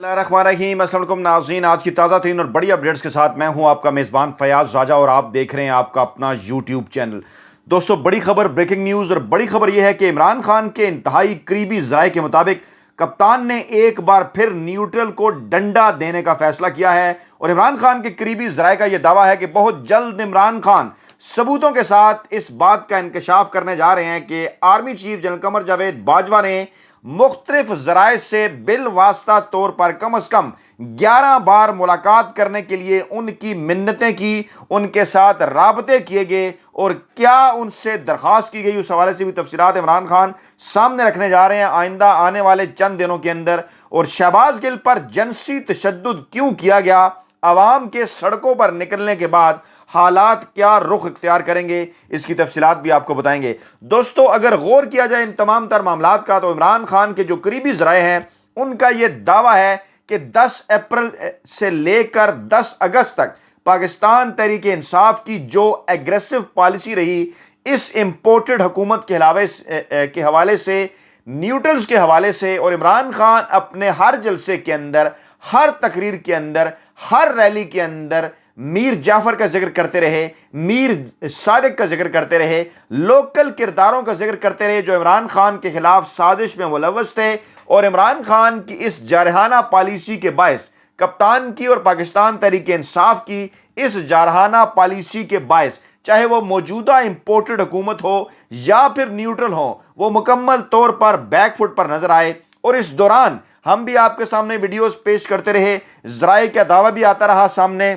الرحمن الرحیم، السلام علیکم ناظرین، آج کی تازہ ترین اور بڑی اپڈیٹس کے ساتھ میں ہوں آپ کا میزبان فیاض راجہ اور آپ دیکھ رہے ہیں آپ کا اپنا یوٹیوب چینل۔ دوستو، بڑی خبر، بریکنگ نیوز، اور بڑی خبر یہ ہے کہ عمران خان کے انتہائی قریبی ذرائع کے مطابق کپتان نے ایک بار پھر نیوٹرل کو ڈنڈا دینے کا فیصلہ کیا ہے، اور عمران خان کے قریبی ذرائع کا یہ دعویٰ ہے کہ بہت جلد عمران خان ثبوتوں کے ساتھ اس بات کا انکشاف کرنے جا رہے ہیں کہ army chief general Qamar Javed Bajwa نے مختلف ذرائع سے بالواسطہ طور پر کم از کم 11 بار ملاقات کرنے کے لیے ان کی منتیں کی، ان کے ساتھ رابطے کیے گئے، اور کیا ان سے درخواست کی گئی، اس حوالے سے بھی تفصیلات عمران خان سامنے رکھنے جا رہے ہیں آئندہ آنے والے چند دنوں کے اندر۔ اور شہباز گل پر جنسی تشدد کیوں کیا گیا، عوام کے سڑکوں پر نکلنے کے بعد حالات کیا رخ اختیار کریں گے، اس کی تفصیلات بھی آپ کو بتائیں گے۔ دوستو، اگر غور کیا جائے ان تمام تر معاملات کا، تو عمران خان کے جو قریبی ذرائع ہیں ان کا یہ دعویٰ ہے کہ 10 اپریل سے لے کر 10 اگست تک پاکستان تحریک انصاف کی جو ایگریسو پالیسی رہی، اس امپورٹڈ حکومت کے حوالے سے، نیوٹرلز کے حوالے سے، اور عمران خان اپنے ہر جلسے کے اندر، ہر تقریر کے اندر، ہر ریلی کے اندر میر جعفر کا ذکر کرتے رہے، میر صادق کا ذکر کرتے رہے، لوکل کرداروں کا ذکر کرتے رہے جو عمران خان کے خلاف سازش میں ملوث تھے، اور عمران خان کی اس جارحانہ پالیسی کے باعث، کپتان کی اور پاکستان تحریک انصاف کی اس جارحانہ پالیسی کے باعث، چاہے وہ موجودہ امپورٹڈ حکومت ہو یا پھر نیوٹرل ہو، وہ مکمل طور پر بیک فٹ پر نظر آئے۔ اور اس دوران ہم بھی آپ کے سامنے ویڈیوز پیش کرتے رہے، ذرائع کا دعویٰ بھی آتا رہا سامنے،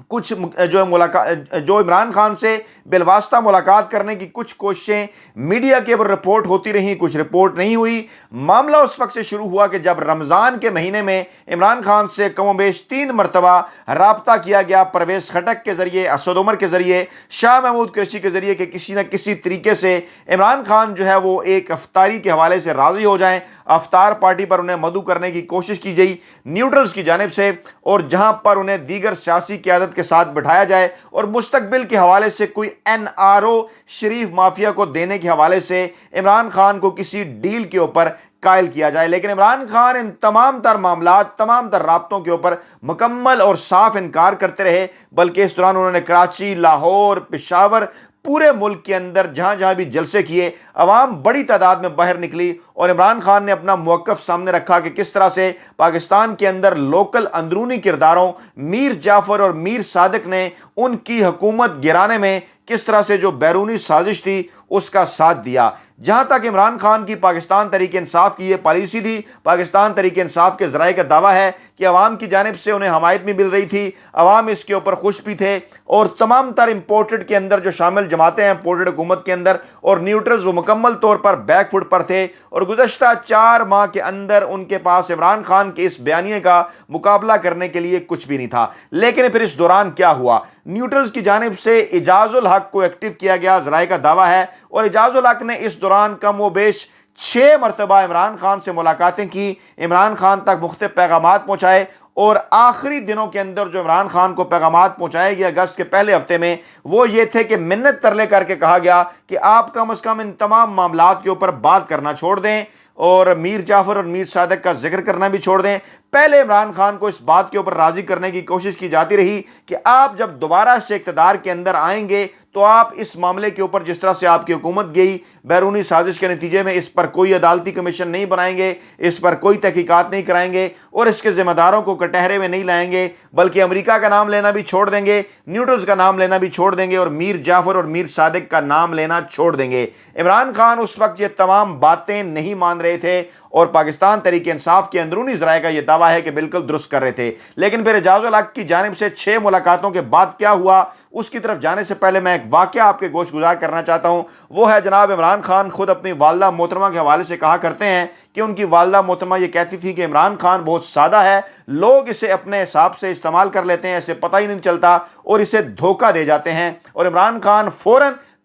کچھ جو عمران خان سے بالواسطہ ملاقات کرنے کی کچھ کوششیں میڈیا کے اوپر رپورٹ ہوتی رہیں، کچھ رپورٹ نہیں ہوئی۔ معاملہ اس وقت سے شروع ہوا کہ جب رمضان کے مہینے میں عمران خان سے کم و بیش 3 مرتبہ رابطہ کیا گیا، پرویز خٹک کے ذریعے، اسد عمر کے ذریعے، شاہ محمود قریشی کے ذریعے، کہ کسی نہ کسی طریقے سے عمران خان جو ہے وہ ایک افطاری کے حوالے سے راضی ہو جائیں، افطار پارٹی پر انہیں مدعو کرنے کی کوشش کی گئی نیوٹرلز کی جانب سے، اور جہاں پر انہیں دیگر سیاسی قیادت کے ساتھ بٹھایا جائے اور مستقبل کے حوالے سے کوئی NRO شریف مافیا کو دینے کے حوالے سے عمران خان کو کسی ڈیل کے اوپر قائل کیا جائے۔ لیکن عمران خان ان تمام تر معاملات، تمام تر رابطوں کے اوپر مکمل اور صاف انکار کرتے رہے، بلکہ اس دوران انہوں نے کراچی، لاہور، پشاور، پورے ملک کے اندر جہاں جہاں بھی جلسے کیے، عوام بڑی تعداد میں باہر نکلی، اور عمران خان نے اپنا موقف سامنے رکھا کہ کس طرح سے پاکستان کے اندر لوکل اندرونی کرداروں میر جعفر اور میر صادق نے ان کی حکومت گرانے میں کس طرح سے جو بیرونی سازش تھی اس کا ساتھ دیا۔ جہاں تک عمران خان کی پاکستان تحریک انصاف کی یہ پالیسی تھی، پاکستان تحریک انصاف کے ذرائع کا دعویٰ ہے کہ عوام کی جانب سے انہیں حمایت بھی مل رہی تھی، عوام اس کے اوپر خوش بھی تھے، اور تمام تر امپورٹڈ کے اندر جو شامل جماعتیں ہیں امپورٹڈ حکومت کے اندر اور نیوٹرلز، وہ مکمل طور پر بیک فٹ پر تھے، اور گزشتہ 4 ماہ کے اندر ان کے پاس عمران خان کے اس بیانیے کا مقابلہ کرنے کے لیے کچھ بھی نہیں تھا۔ لیکن پھر اس دوران کیا ہوا؟ نیوٹرلز کی جانب سے اعجاز الحق کو ایکٹیو کیا گیا، ذرائع کا دعویٰ ہے، اور اعجاز الحق نے اس دوران کم و بیش 6 مرتبہ عمران خان سے ملاقاتیں کی، عمران خان تک مختلف پیغامات پہنچائے، اور آخری دنوں کے اندر جو عمران خان کو پیغامات پہنچائے گئے اگست کے پہلے ہفتے میں، وہ یہ تھے کہ منت ترلے کر کے کہا گیا کہ آپ کم از کم ان تمام معاملات کے اوپر بات کرنا چھوڑ دیں، اور میر جعفر اور میر صادق کا ذکر کرنا بھی چھوڑ دیں۔ پہلے عمران خان کو اس بات کے اوپر راضی کرنے کی کوشش کی جاتی رہی کہ آپ جب دوبارہ سے اقتدار کے اندر آئیں گے تو آپ اس معاملے کے اوپر، جس طرح سے آپ کی حکومت گئی بیرونی سازش کے نتیجے میں، اس پر کوئی عدالتی کمیشن نہیں بنائیں گے، اس پر کوئی تحقیقات نہیں کرائیں گے، اور اس کے ذمہ داروں کو کٹہرے میں نہیں لائیں گے، بلکہ امریکہ کا نام لینا بھی چھوڑ دیں گے، نیوٹرلز کا نام لینا بھی چھوڑ دیں گے، اور میر جعفر اور میر صادق کا نام لینا چھوڑ دیں گے۔ عمران خان اس وقت یہ تمام باتیں نہیں مان رہے تھے، اور پاکستان تحریک انصاف کے اندرونی ذرائع کا یہ دعویٰ ہے کہ بالکل درست کر رہے تھے۔ لیکن پھر اعجاز الحق کی جانب سے 6 ملاقاتوں کے بعد کیا ہوا، اس کی طرف جانے سے پہلے میں ایک واقعہ آپ کے گوش گزار کرنا چاہتا ہوں۔ وہ ہے جناب عمران خان خود اپنی والدہ محترمہ کے حوالے سے کہا کرتے ہیں کہ ان کی والدہ محترمہ یہ کہتی تھی کہ عمران خان بہت سادہ ہے، لوگ اسے اپنے حساب سے استعمال کر لیتے ہیں، اسے پتہ ہی نہیں چلتا اور اسے دھوکہ دے جاتے ہیں، اور عمران خان فوراً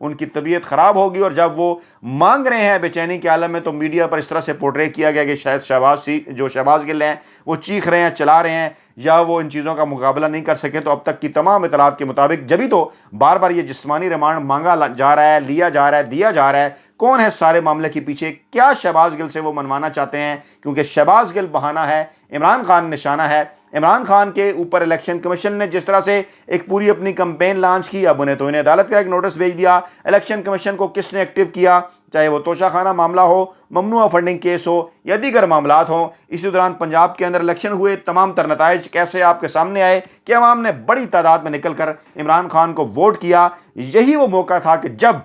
ان کی طبیعت خراب ہوگی، اور جب وہ مانگ رہے ہیں بے چینی کے عالم میں تو میڈیا پر اس طرح سے پورٹرے کیا گیا کہ شاید شہباز گل ہیں وہ چیخ رہے ہیں، چلا رہے ہیں، یا وہ ان چیزوں کا مقابلہ نہیں کر سکے۔ تو اب تک کی تمام اطلاعات کے مطابق جبھی تو بار بار یہ جسمانی ریمانڈ مانگا جا رہا ہے، لیا جا رہا ہے، دیا جا رہا ہے۔ کون ہے سارے معاملے کے پیچھے؟ کیا شہباز گل سے وہ منوانا چاہتے ہیں؟ کیونکہ شہباز گل بہانہ ہے، عمران خان نشانہ ہے۔ عمران خان کے اوپر الیکشن کمیشن نے جس طرح سے ایک پوری اپنی کمپین لانچ کی، اب انہیں عدالت کا ایک نوٹس بھیج دیا۔ الیکشن کمیشن کو کس نے ایکٹیو کیا؟ چاہے وہ توشہ خانہ معاملہ ہو، ممنوعہ فنڈنگ کیس ہو، یا دیگر معاملات ہوں۔ اسی دوران پنجاب کے اندر الیکشن ہوئے، تمام تر نتائج کیسے آپ کے سامنے آئے کہ عوام نے بڑی تعداد میں نکل کر عمران خان کو ووٹ کیا۔ یہی وہ موقع تھا کہ جب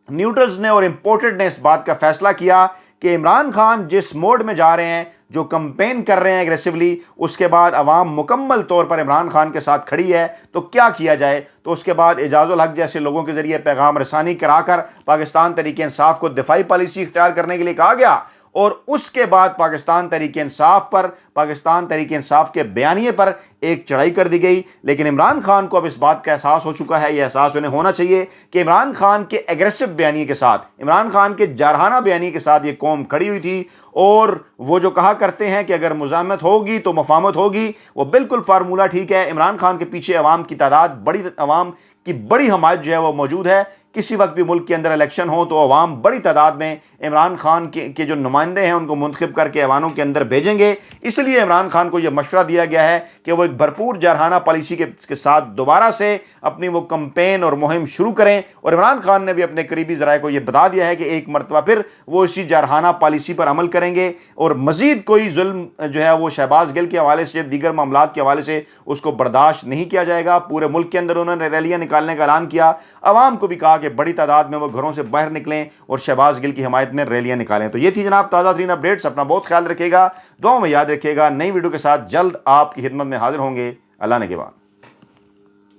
نیوٹرلز نے اور امپورٹڈ نے اس بات کا فیصلہ کیا کہ عمران خان جس موڈ میں جا رہے ہیں، جو کمپین کر رہے ہیں ایگریسولی، اس کے بعد عوام مکمل طور پر عمران خان کے ساتھ کھڑی ہے، تو کیا کیا جائے؟ تو اس کے بعد اعجاز الحق جیسے لوگوں کے ذریعے پیغام رسانی کرا کر پاکستان تحریک انصاف کو دفاعی پالیسی اختیار کرنے کے لیے کہا گیا، اور اس کے بعد پاکستان تحریک انصاف کے بیانیے پر ایک چڑھائی کر دی گئی۔ لیکن عمران خان کو اب اس بات کا احساس ہو چکا ہے، یہ احساس انہیں ہونا چاہیے کہ عمران خان کے ایگریسو بیانیے کے ساتھ، عمران خان کے جارحانہ بیانیے کے ساتھ یہ قوم کھڑی ہوئی تھی، اور وہ جو کہا کرتے ہیں کہ اگر مزاحمت ہوگی تو مفاہمت ہوگی، وہ بالکل فارمولہ ٹھیک ہے۔ عمران خان کے پیچھے عوام کی تعداد، عوام کی بڑی حمایت جو ہے وہ موجود ہے۔ کسی وقت بھی ملک کے اندر الیکشن ہو تو عوام بڑی تعداد میں عمران خان کے جو نمائندے ہیں ان کو منتخب کر کے ایوانوں کے اندر بھیجیں گے۔ اس لیے عمران خان کو یہ مشورہ دیا گیا ہے کہ وہ ایک بھرپور جارحانہ پالیسی کے ساتھ دوبارہ سے اپنی وہ کمپین اور مہم شروع کریں، اور عمران خان نے بھی اپنے قریبی ذرائع کو یہ بتا دیا ہے کہ ایک مرتبہ پھر وہ اسی جارحانہ پالیسی پر عمل کریں گے، اور مزید کوئی ظلم جو ہے وہ شہباز گل کے حوالے سے، دیگر معاملات کے حوالے سے اس کو برداشت نہیں کیا جائے گا۔ پورے ملک کے اندر انہوں نے ریلیاں نکالنے کا اعلان کیا، عوام کو بھی کہا کہ بڑی تعداد میں وہ گھروں سے باہر نکلیں اور شہباز گل کی حمایت میں ریلیاں نکالیں۔ تو یہ تھی جناب تازہ ترین اپڈیٹس، اپنا بہت خیال رکھیے گا، دعاؤں میں یاد رکھیے گا۔ نئی ویڈیو کے ساتھ جلد آپ کی خدمت میں حاضر ہوں گے۔ اللہ نے کے بعد